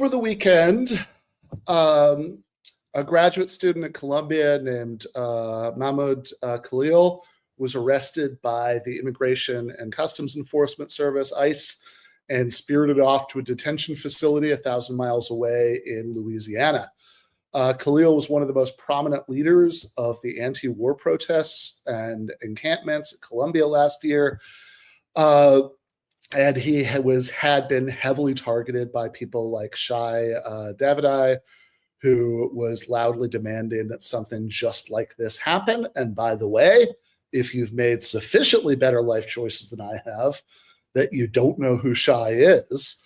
over the weekend, a graduate student at Columbia named Mahmoud Khalil was arrested by the Immigration and Customs Enforcement Service, ICE, and spirited off to a detention facility 1,000 miles away in Louisiana. Khalil was one of the most prominent leaders of the anti-war protests and encampments at Columbia last year. And he had been heavily targeted by people like Shai, Davidai, who was loudly demanding that something just like this happen. And by the way, if you've made sufficiently better life choices than I have, that you don't know who Shai is.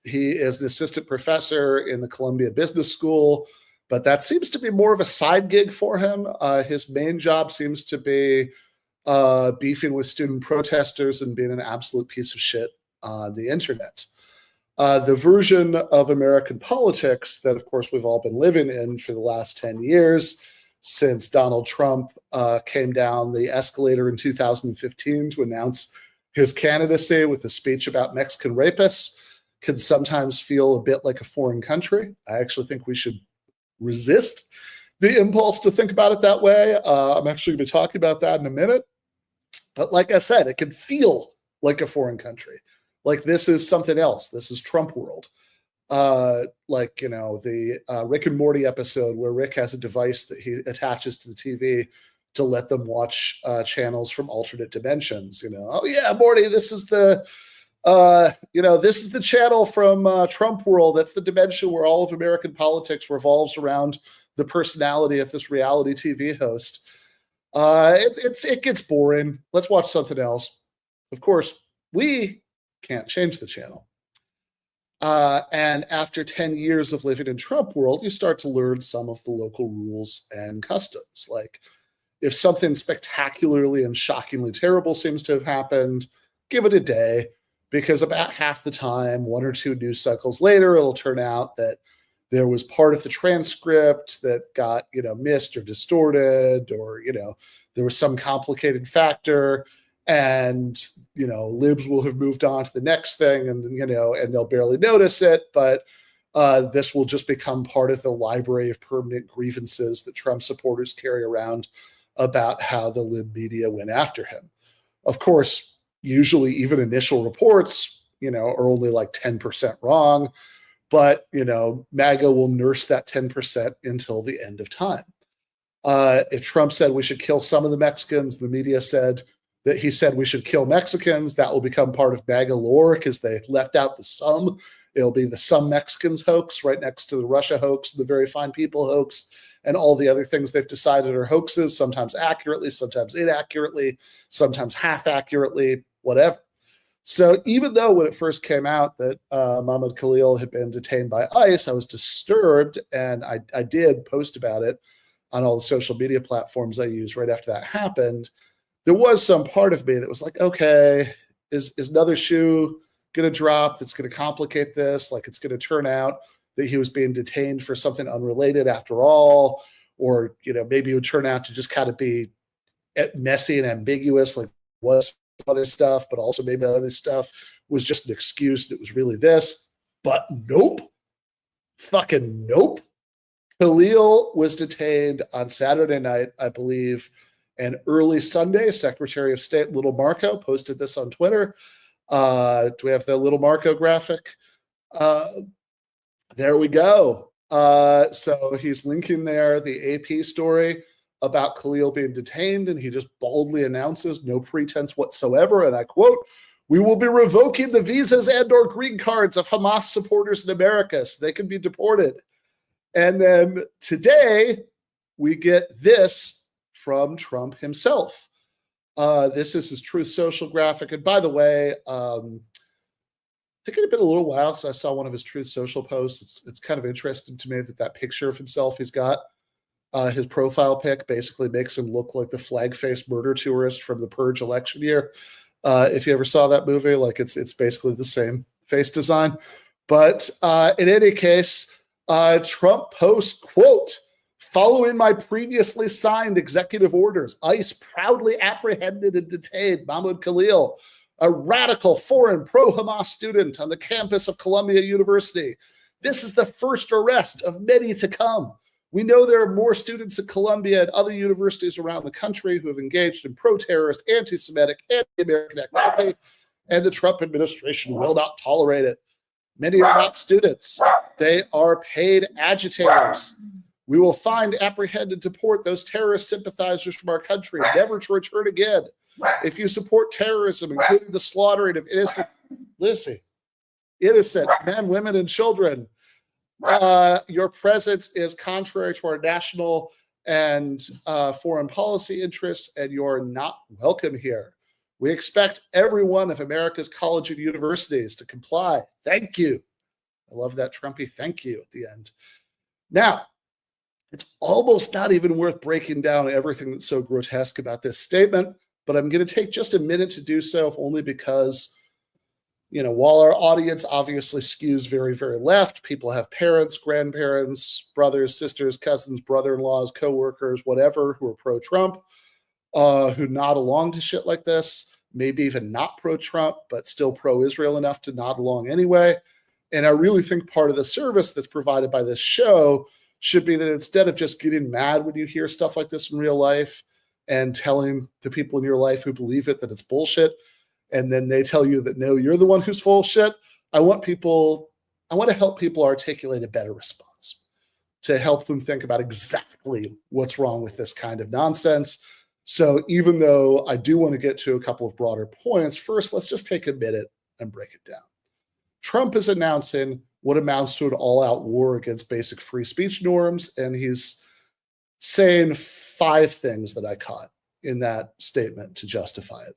He is an assistant professor in the Columbia Business School, but that seems to be more of a side gig for him. His main job seems to be beefing with student protesters and being an absolute piece of shit on the internet. The version of American politics that, of course, we've all been living in for the last 10 years since Donald Trump came down the escalator in 2015 to announce his candidacy with a speech about Mexican rapists can sometimes feel a bit like a foreign country. I actually think we should resist the impulse to think about it that way. I'm actually going to be talking about that in a minute. But like I said, it can feel like a foreign country. Like this is something else. This is Trump world. Like, you know, the Rick and Morty episode where Rick has a device that he attaches to the TV to let them watch channels from alternate dimensions. You know, oh yeah, Morty, this is the, this is the channel from Trump world. That's the dimension where all of American politics revolves around the personality of this reality TV host. It gets boring. Let's watch something else. Of course, we can't change the channel. And after 10 years of living in Trump world, you start to learn some of the local rules and customs. Like if something spectacularly and shockingly terrible seems to have happened, give it a day, because about half the time, one or two news cycles later, it'll turn out that there was part of the transcript that got, missed or distorted, or, there was some complicated factor, and, libs will have moved on to the next thing, and, and they'll barely notice it. But this will just become part of the library of permanent grievances that Trump supporters carry around about how the lib media went after him. Of course, usually even initial reports, are only like 10% wrong. But, MAGA will nurse that 10% until the end of time. If Trump said we should kill some of the Mexicans, the media said that he said we should kill Mexicans. That will become part of MAGA lore because they left out the some. It'll be the some Mexicans hoax right next to the Russia hoax, the very fine people hoax, and all the other things they've decided are hoaxes, sometimes accurately, sometimes inaccurately, sometimes half accurately, whatever. So even though when it first came out that Mahmoud Khalil had been detained by ICE, I was disturbed, and I did post about it on all the social media platforms I use right after that happened. There was some part of me that was like, okay, is another shoe going to drop that's going to complicate this? Like it's going to turn out that he was being detained for something unrelated after all, or, maybe it would turn out to just kind of be messy and ambiguous, like was other stuff, but also maybe that other stuff was just an excuse that was really this. But nope. Fucking nope. Khalil was detained on Saturday night, I believe, and early Sunday. Secretary of State Little Marco posted this on Twitter. Do we have the Little Marco graphic? There we go. So he's linking there the AP story about Khalil being detained, and he just boldly announces, no pretense whatsoever, and I quote, "We will be revoking the visas and or green cards of Hamas supporters in America so they can be deported." And then today, we get this from Trump himself. This is his Truth Social graphic. And by the way, I think it had been a little while since I saw one of his Truth Social posts. It's kind of interesting to me that picture of himself he's got, his profile pic basically makes him look like the flag-faced murder tourist from the Purge election year. If you ever saw that movie, like it's basically the same face design. But in any case, Trump posts, quote, "Following my previously signed executive orders, ICE proudly apprehended and detained Mahmoud Khalil, a radical foreign pro-Hamas student on the campus of Columbia University. This is the first arrest of many to come. We know there are more students at Columbia and other universities around the country who have engaged in pro-terrorist, anti-Semitic, anti-American activity, and the Trump administration will not tolerate it. Many are not students. They are paid agitators. We will find, apprehend, and deport those terrorist sympathizers from our country, never to return again. If you support terrorism, including the slaughtering of innocent men, women, and children, your presence is contrary to our national and foreign policy interests, and you're not welcome here. We expect every one of America's colleges and universities to comply. Thank you. I love that Trumpy thank you at the end. Now, it's almost not even worth breaking down everything that's so grotesque about this statement, but I'm going to take just a minute to do so, if only because, while our audience obviously skews very, very left, people have parents, grandparents, brothers, sisters, cousins, brother-in-laws, co-workers, whatever, who are pro-Trump, who nod along to shit like this, maybe even not pro-Trump, but still pro-Israel enough to nod along anyway. And I really think part of the service that's provided by this show should be that instead of just getting mad when you hear stuff like this in real life and telling the people in your life who believe it that it's bullshit, and then they tell you that, no, you're the one who's full of shit, I want to help people articulate a better response, to help them think about exactly what's wrong with this kind of nonsense. So even though I do want to get to a couple of broader points, first, let's just take a minute and break it down. Trump is announcing what amounts to an all-out war against basic free speech norms, and he's saying 5 things that I caught in that statement to justify it.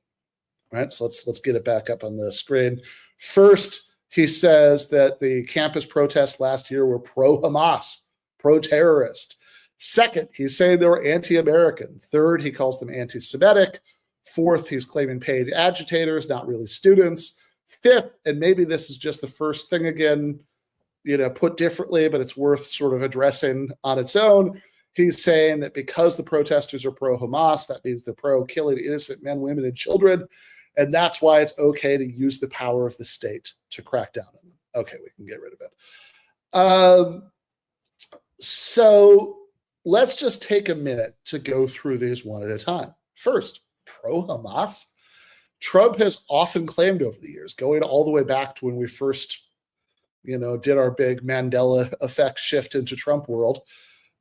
All right, so let's get it back up on the screen. First, he says that the campus protests last year were pro-Hamas, pro-terrorist. Second, he's saying they were anti-American. Third, he calls them anti-Semitic. Fourth, he's claiming paid agitators, not really students. Fifth, and maybe this is just the first thing again, put differently, but it's worth sort of addressing on its own. He's saying that because the protesters are pro-Hamas, that means they're pro-killing innocent men, women, and children, and that's why it's okay to use the power of the state to crack down on them. Okay, we can get rid of it. So let's just take a minute to go through these one at a time. First, pro-Hamas. Trump has often claimed over the years, going all the way back to when we first, did our big Mandela effect shift into Trump world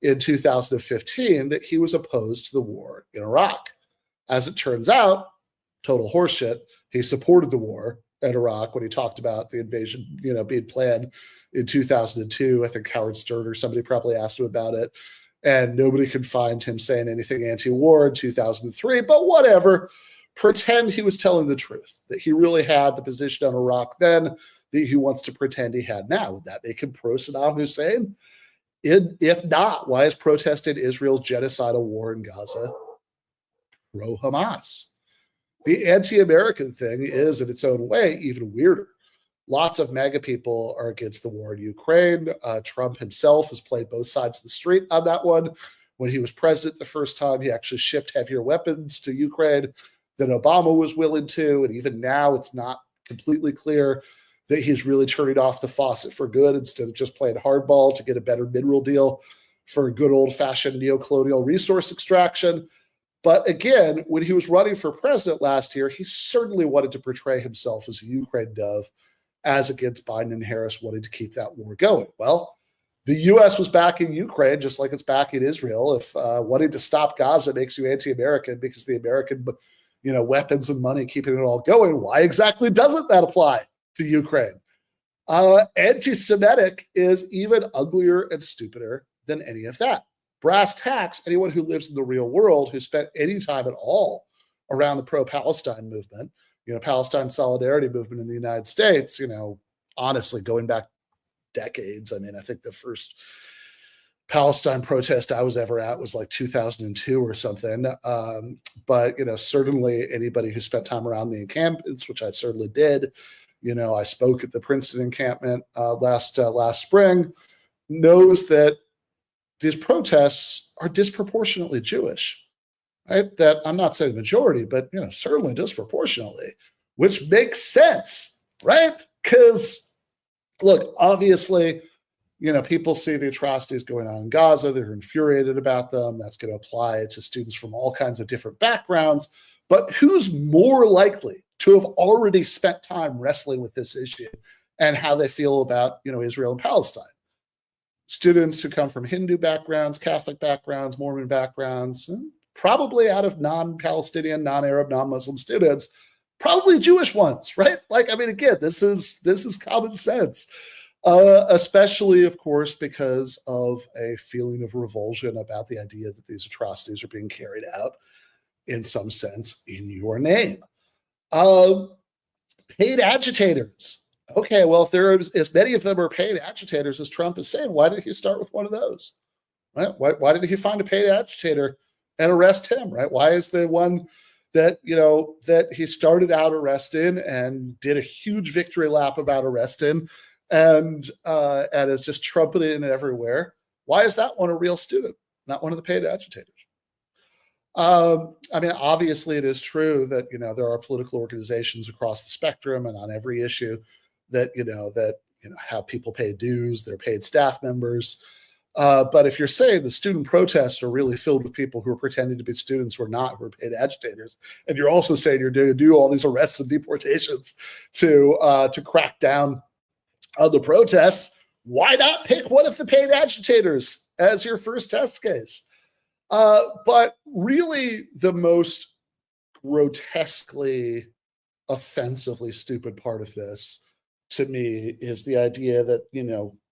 in 2015, that he was opposed to the war in Iraq. As it turns out, total horseshit. He supported the war in Iraq when he talked about the invasion, being planned in 2002. I think Howard Stern or somebody probably asked him about it. And nobody could find him saying anything anti-war in 2003, but whatever. Pretend he was telling the truth, that he really had the position on Iraq then that he wants to pretend he had now. Would that make him pro-Saddam Hussein? If not, why is protesting Israel's genocidal war in Gaza pro-Hamas? The anti-American thing is, in its own way, even weirder. Lots of MAGA people are against the war in Ukraine. Trump himself has played both sides of the street on that one. When he was president the first time, he actually shipped heavier weapons to Ukraine than Obama was willing to. And even now, it's not completely clear that he's really turning off the faucet for good instead of just playing hardball to get a better mineral deal for good old-fashioned neo-colonial resource extraction. But again, when he was running for president last year, he certainly wanted to portray himself as a Ukraine dove, as against Biden and Harris wanting to keep that war going. Well, the U.S. was backing Ukraine just like it's backing Israel. If wanting to stop Gaza makes you anti-American because the American, weapons and money keeping it all going, why exactly doesn't that apply to Ukraine? Anti-Semitic is even uglier and stupider than any of that. Brass tacks, anyone who lives in the real world, who spent any time at all around the pro-Palestine movement, Palestine solidarity movement in the United States, honestly, going back decades. I mean, I think the first Palestine protest I was ever at was like 2002 or something. But, certainly anybody who spent time around the encampments, which I certainly did, I spoke at the Princeton encampment last spring, knows that these protests are disproportionately Jewish, right? That I'm not saying majority, but certainly disproportionately. which makes sense, right? Because, look, obviously, people see the atrocities going on in Gaza. They're infuriated about them. That's going to apply to students from all kinds of different backgrounds. But who's more likely to have already spent time wrestling with this issue and how they feel about, Israel and Palestine? Students who come from Hindu backgrounds, Catholic backgrounds, Mormon backgrounds, probably out of non-Palestinian, non-Arab, non-Muslim students, probably Jewish ones, right? Again, this is common sense. Especially, of course, because of a feeling of revulsion about the idea that these atrocities are being carried out, in some sense, in your name. Paid agitators. Okay, well, if there is as many of them are paid agitators as Trump is saying, why did he start with one of those? Right? Why did he find a paid agitator and arrest him? Right? Why is the one that that he started out arresting and did a huge victory lap about arresting and is just trumpeting it everywhere? Why is that one a real student, not one of the paid agitators? Obviously, it is true that there are political organizations across the spectrum and on every issue that have people pay dues, they're paid staff members. But if you're saying the student protests are really filled with people who are pretending to be students who are paid agitators, and you're also saying you're going to do all these arrests and deportations to crack down on the protests, why not pick one of the paid agitators as your first test case? But really, the most grotesquely, offensively stupid part of this, to me, is the idea that,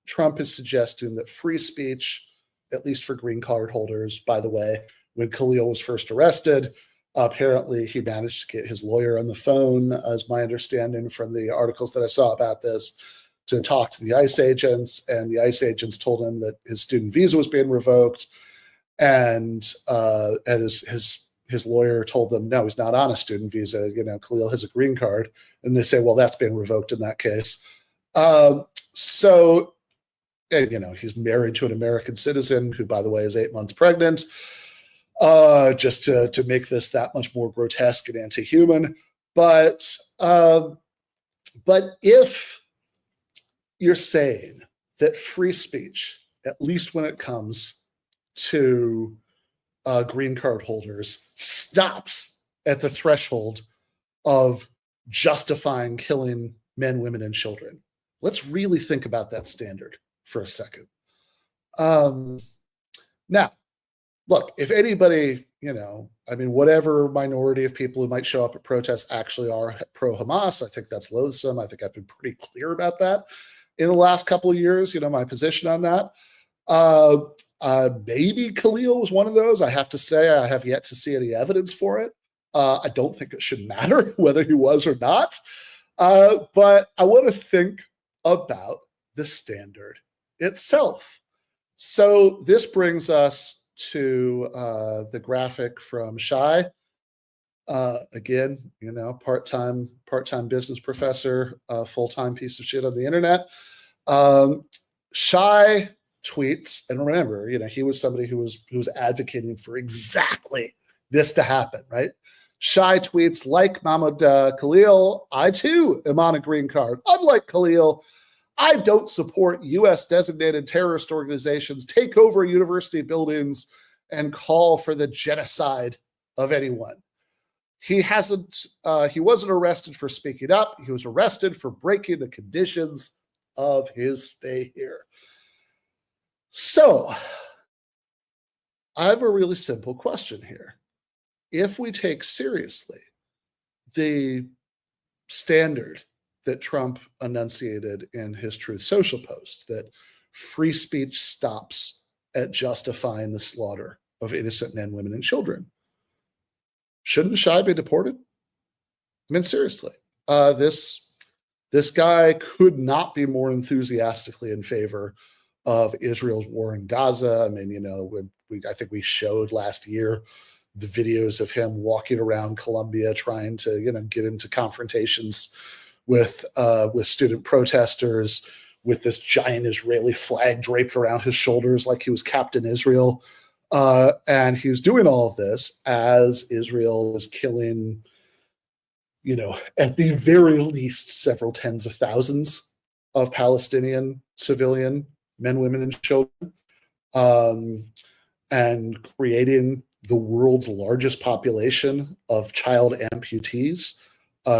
Trump is suggesting that free speech, at least for green card holders, by the way, when Khalil was first arrested, apparently he managed to get his lawyer on the phone, as my understanding from the articles that I saw about this, to talk to the ICE agents, and the ICE agents told him that his student visa was being revoked, and his lawyer told them, no, he's not on a student visa. Khalil has a green card, and they say, well, that's been revoked in that case. He's married to an American citizen who, by the way, is 8 months pregnant. Just to make this that much more grotesque and anti-human, but if you're saying that free speech, at least when it comes to green card holders, stops at the threshold of justifying killing men, women, and children, let's really think about that standard for a second. Now, look, if anybody, whatever minority of people who might show up at protests actually are pro-Hamas, I think that's loathsome. I think I've been pretty clear about that in the last couple of years, my position on that. Maybe Khalil was one of those. I have to say, I have yet to see any evidence for it. I don't think it should matter whether he was or not. But I want to think about the standard itself. So this brings us to the graphic from Shai. Again, part-time business professor, full-time piece of shit on the internet. Shai tweets, and remember, he was somebody who was advocating for exactly this to happen, right? Shai tweets, like Mahmoud Khalil, I too am on a green card. Unlike Khalil, I don't support U.S. designated terrorist organizations take over university buildings and call for the genocide of anyone. He wasn't arrested for speaking up. He was arrested for breaking the conditions of his stay here. So I have a really simple question here. If we take seriously the standard that Trump enunciated in his Truth Social post, that free speech stops at justifying the slaughter of innocent men, women, and children, shouldn't Shai be deported? Seriously, this guy could not be more enthusiastically in favor of Israel's war in Gaza. I think we showed last year the videos of him walking around Colombia trying to, get into confrontations with student protesters, with this giant Israeli flag draped around his shoulders like he was Captain Israel. And he's doing all of this as Israel is killing at the very least, several tens of thousands of Palestinian civilian men, women, and children, and creating the world's largest population of child amputees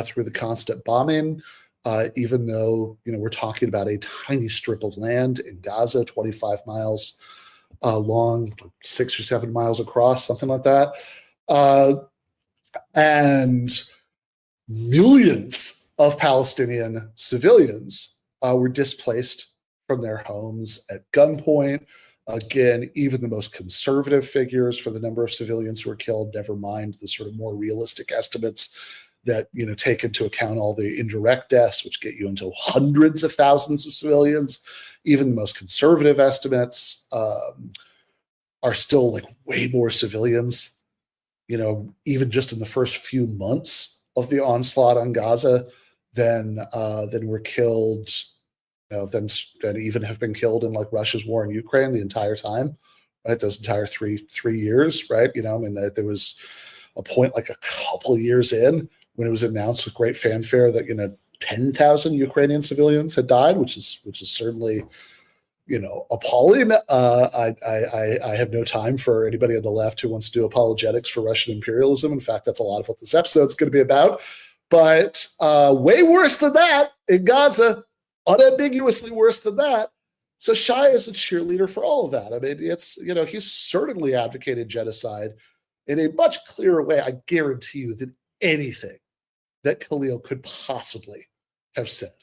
through the constant bombing, even though, we're talking about a tiny strip of land in Gaza, 25 miles long, 6 or 7 miles across, something like that. And millions of Palestinian civilians were displaced from their homes at gunpoint. Again, even the most conservative figures for the number of civilians who were killed, never mind the sort of more realistic estimates that, take into account all the indirect deaths, which get you into hundreds of thousands of civilians. Even the most conservative estimates are still like way more civilians, even just in the first few months of the onslaught on Gaza than were killed, than even have been killed in like Russia's war in Ukraine the entire time, right? Those entire three years, right? There was a point like a couple of years in when it was announced with great fanfare that 10,000 Ukrainian civilians had died, which is certainly appalling. I have no time for anybody on the left who wants to do apologetics for Russian imperialism. In fact, that's a lot of what this episode is going to be about. But way worse than that in Gaza, unambiguously worse than that. So Shai is a cheerleader for all of that. I mean, it's, he's certainly advocated genocide in a much clearer way, I guarantee you, than anything that Khalil could possibly have said,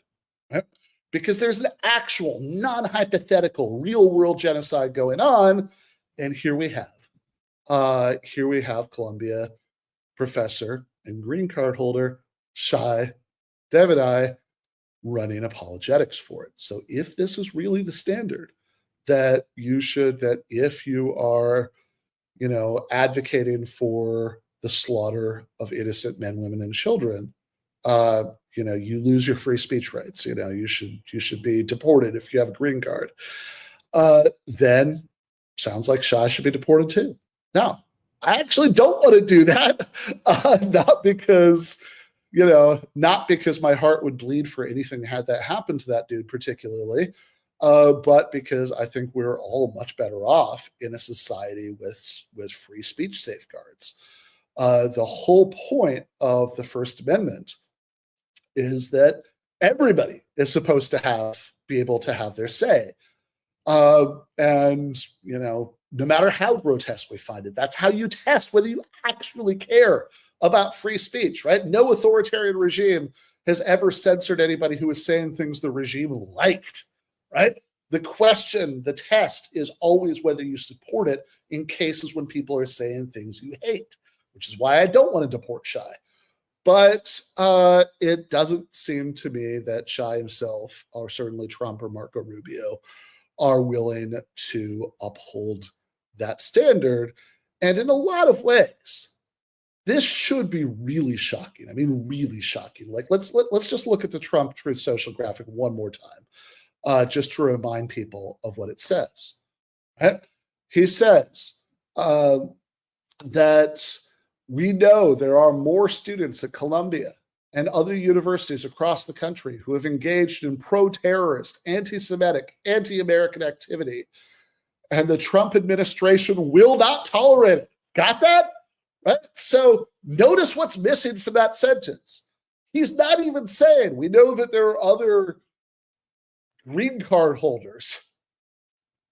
right? Because there's an actual, non-hypothetical, real-world genocide going on, and here we have Columbia professor and green card holder Shai Davidai running apologetics for it. So if this is really the standard that if you are, advocating for the slaughter of innocent men, women, and children, you lose your free speech rights. You should be deported if you have a green card. Then sounds like Shai should be deported too. Now, I actually don't want to do that, not because my heart would bleed for anything had that happened to that dude particularly, but because I think we're all much better off in a society with free speech safeguards. The whole point of the First Amendment is that everybody is supposed to be able to have their say. And, no matter how grotesque we find it, that's how you test whether you actually care about free speech, right? No authoritarian regime has ever censored anybody who was saying things the regime liked, right? The test is always whether you support it in cases when people are saying things you hate, which is why I don't want to deport Shai. But it doesn't seem to me that Shai himself, or certainly Trump or Marco Rubio, are willing to uphold that standard. And in a lot of ways, this should be really shocking. I mean, really shocking. Like, let's just look at the Trump Truth Social graphic one more time, just to remind people of what it says. Right? He says that we know there are more students at Columbia and other universities across the country who have engaged in pro-terrorist, anti-Semitic, anti-American activity, and the Trump administration will not tolerate it. Got that? Right? So notice what's missing from that sentence. He's not even saying, we know that there are other green card holders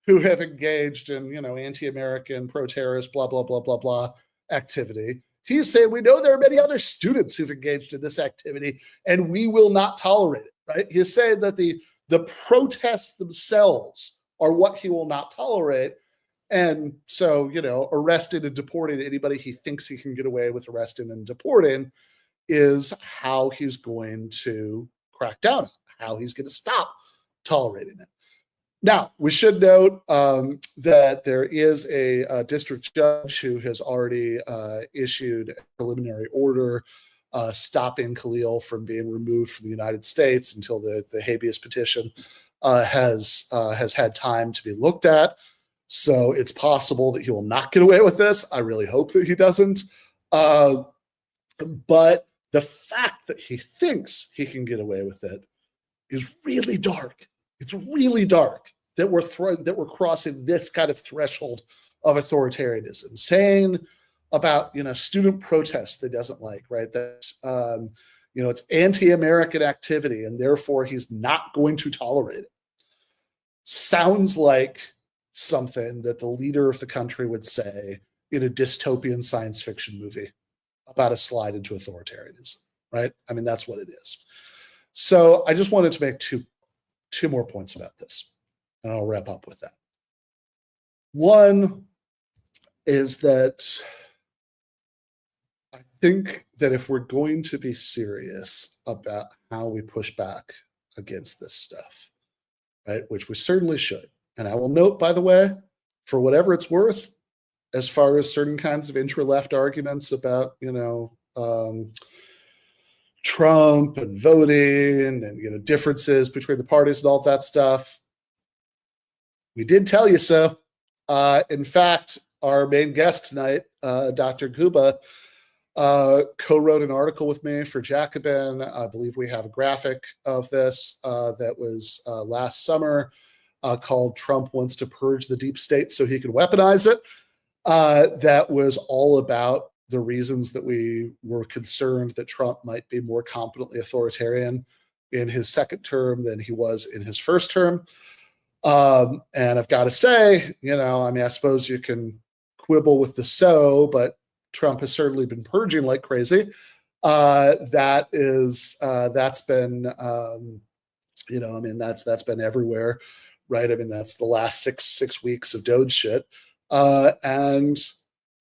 who have engaged in, anti-American, pro-terrorist, blah, blah, blah, blah, blah activity. He's saying, we know there are many other students who've engaged in this activity, and we will not tolerate it, right? He's saying that the protests themselves are what he will not tolerate. And so, arresting and deporting anybody he thinks he can get away with arresting and deporting is how he's going to crack down on, how he's going to stop tolerating it. Now, we should note that there is a district judge who has already issued a preliminary order stopping Khalil from being removed from the United States until the habeas petition has had time to be looked at. So it's possible that he will not get away with this. I really hope that he doesn't. But The fact that he thinks he can get away with it is really dark. It's really dark that we're crossing this kind of threshold of authoritarianism. Saying about student protests that he doesn't like, right? That's it's anti-American activity, and therefore he's not going to tolerate it. Sounds like something that the leader of the country would say in a dystopian science fiction movie about a slide into authoritarianism, right? I mean, that's what it is. So I just wanted to make two more points about this, and I'll wrap up with that. One is that I think that if we're going to be serious about how we push back against this stuff, right, which we certainly should, and I will note, by the way, for whatever it's worth, as far as certain kinds of intra-left arguments about, Trump and voting and, differences between the parties and all that stuff, we did tell you so. In fact, our main guest tonight, Dr. Guba, co-wrote an article with me for Jacobin. I believe we have a graphic of this that was last summer called "Trump Wants to Purge the Deep State So He Can Weaponize It." That was all about the reasons that we were concerned that Trump might be more competently authoritarian in his second term than he was in his first term. And I've got to say, I suppose you can quibble with the but Trump has certainly been purging like crazy. That's been, that's been everywhere, right? I mean, that's the last six weeks of Doge shit. And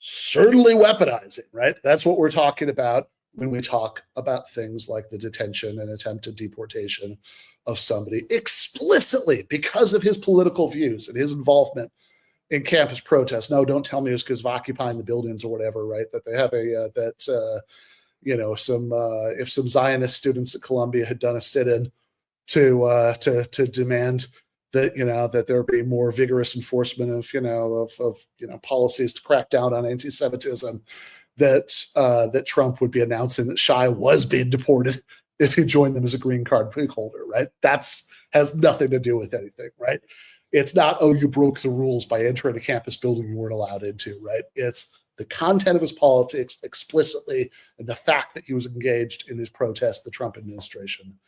certainly weaponizing, right? That's what we're talking about when we talk about things like the detention and attempted deportation of somebody explicitly because of his political views and his involvement in campus protests. No, don't tell me it's because of occupying the buildings or whatever, right? That they have if some Zionist students at Columbia had done a sit-in to demand that that there be more vigorous enforcement of policies to crack down on anti-Semitism, that Trump would be announcing that Shai was being deported if he joined them as a green card holder, right? That's has nothing to do with anything, right? It's not, oh, you broke the rules by entering a campus building you weren't allowed into, right? It's the content of his politics explicitly and the fact that he was engaged in these protests the Trump administration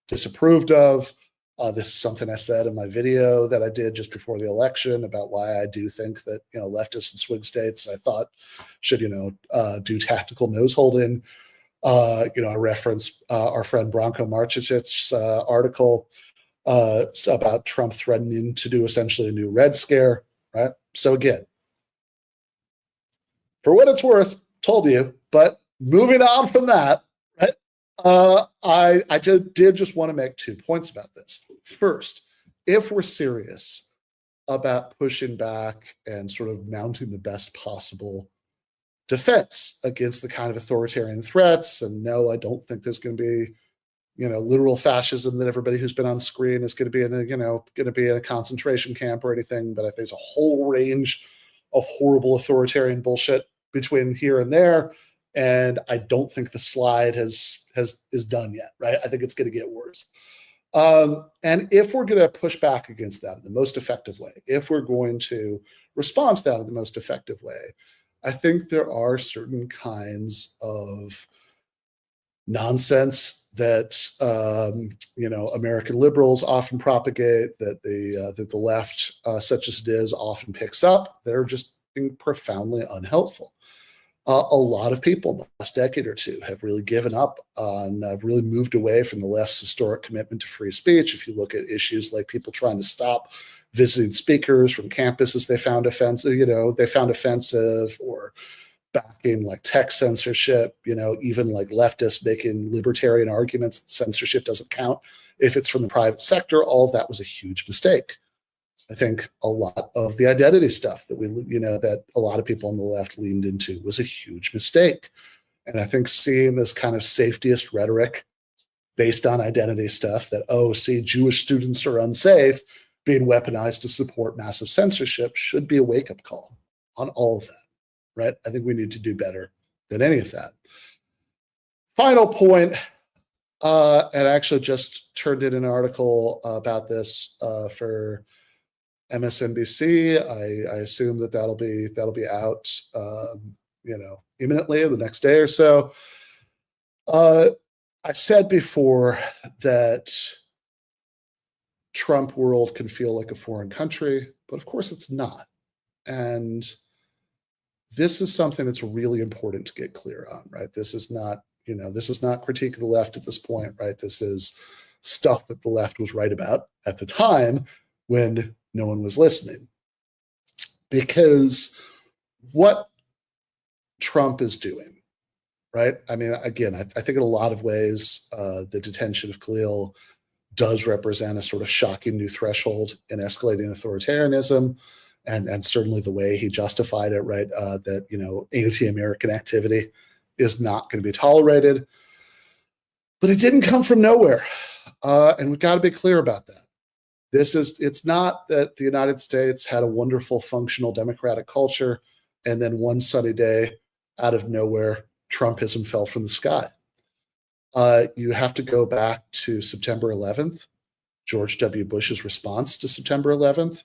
disapproved of. This is something I said in my video that I did just before the election about why I do think that leftists in swing states I thought should do tactical nose holding. I reference our friend Branko Marčetić's article about Trump threatening to do essentially a new Red Scare, right? So again, for what it's worth, told you. But moving on from that, right? I just want to make 2 points about this. First, if we're serious about pushing back and sort of mounting the best possible defense against the kind of authoritarian threats, and no, I don't think there's going to be, literal fascism that everybody who's been on screen is going to be in a concentration camp or anything. But I think there's a whole range of horrible authoritarian bullshit between here and there. And I don't think the slide is done yet, right? I think it's going to get worse. And if we're going to push back against that in the most effective way, if we're going to respond to that in the most effective way, I think there are certain kinds of nonsense that American liberals often propagate, that the left, such as it is, often picks up. They're just being profoundly unhelpful. A lot of people in the last decade or two have really given up on, really moved away from the left's historic commitment to free speech. If you look at issues like people trying to stop visiting speakers from campuses they found offensive, or backing like tech censorship, even like leftists making libertarian arguments that censorship doesn't count if it's from the private sector, all of that was a huge mistake. I think a lot of the identity stuff that that a lot of people on the left leaned into was a huge mistake. And I think seeing this kind of safetyist rhetoric based on identity stuff that, Jewish students are unsafe, being weaponized to support massive censorship should be a wake-up call on all of that, right? I think we need to do better than any of that. Final point, and I actually just turned in an article about this for MSNBC. I assume that'll be out, imminently, the next day or so. I said before that Trump world can feel like a foreign country, but of course it's not. And this is something that's really important to get clear on, right? This is not critique of the left at this point, right? This is stuff that the left was right about at the time when no one was listening. Because what Trump is doing, right? I mean, again, I think in a lot of ways, the detention of Khalil does represent a sort of shocking new threshold in escalating authoritarianism, and certainly the way he justified it, right? That anti-American activity is not going to be tolerated. But it didn't come from nowhere, and we've got to be clear about that. It's not that the United States had a wonderful, functional democratic culture, and then one sunny day, out of nowhere, Trumpism fell from the sky. You have to go back to September 11th, George W. Bush's response to September 11th,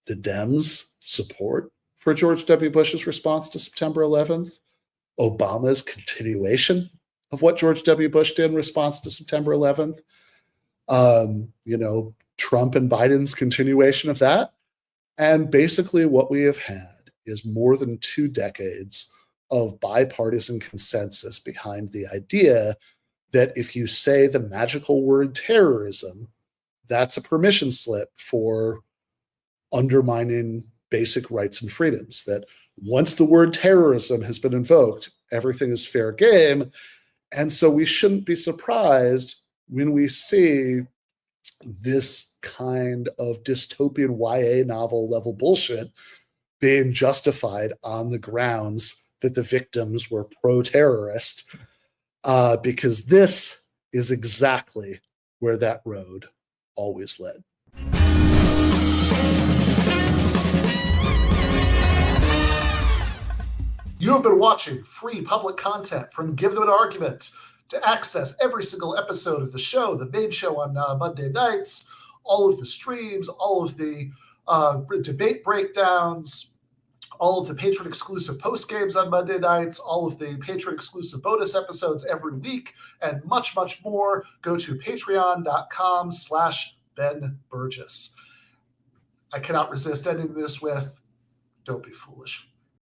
the Dems' support for George W. Bush's response to September 11th, Obama's continuation of what George W. Bush did in response to September 11th, Trump and Biden's continuation of that. And basically what we have had is more than 2 decades of bipartisan consensus behind the idea that if you say the magical word terrorism, that's a permission slip for undermining basic rights and freedoms. That once the word terrorism has been invoked, everything is fair game. And so we shouldn't be surprised when we see this kind of dystopian YA novel level bullshit being justified on the grounds that the victims were pro-terrorist, because this is exactly where that road always led. You have been watching free public content from Give Them an Argument. To access every single episode of the show, the main show on Monday nights, all of the streams, all of the debate breakdowns, all of the patron-exclusive postgames on Monday nights, all of the patron-exclusive bonus episodes every week, and much, much more, go to patreon.com/Ben Burgis. I cannot resist ending this with, don't be foolish.